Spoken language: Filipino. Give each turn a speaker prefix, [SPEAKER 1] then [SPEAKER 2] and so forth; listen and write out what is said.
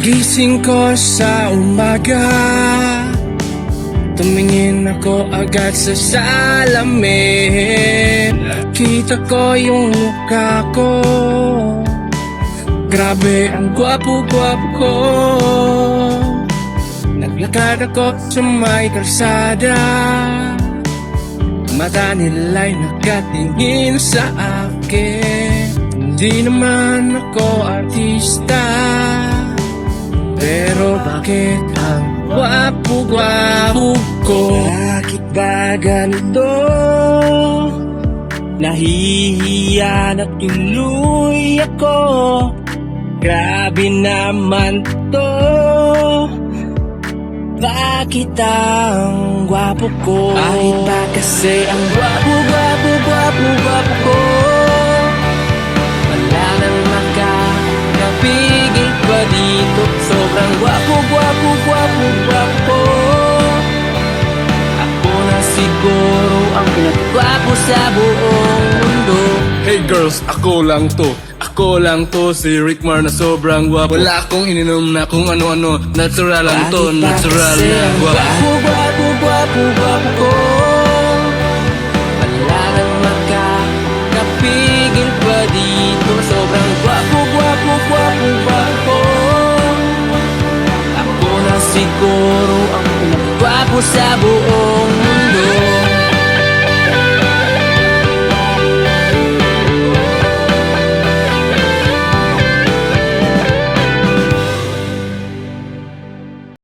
[SPEAKER 1] Pagising ko sa umaga, tumingin ako agad sa salamin. Nakita ko yung mukha ko, grabe ang gwapo-gwapo ko. Naglakad ako sa may kalsada, mata nila'y nakatingin sa akin. Hindi naman ako artista, pero bakit ang gwapo-gwapo ko? Bakit ba ganito? Nahihiya na tuloy ako. Grabe naman to. Bakit ang gwapo ko? Bakit ba kasi ang gwapo-gwapo-gwapo-gwapo ko? Wala nang makakapigil pa dito. Sobrang gwapo-gwapo-gwapo-gwapo ko. Ako na siguro ang pinagwapo sa buong mundo.
[SPEAKER 2] Hey girls, ako lang to, si Rickmar na sobrang gwapo. Wala akong ininom na kung ano-ano, natural lang to, natural na gwapo.
[SPEAKER 1] Gwapo-gwapo-gwapo ko. Wala nang makakapigil pa dito. Sobrang gwapo-gwapo-gwapo-gwapo ko. Ako na siguro ang pinagwapo sa buong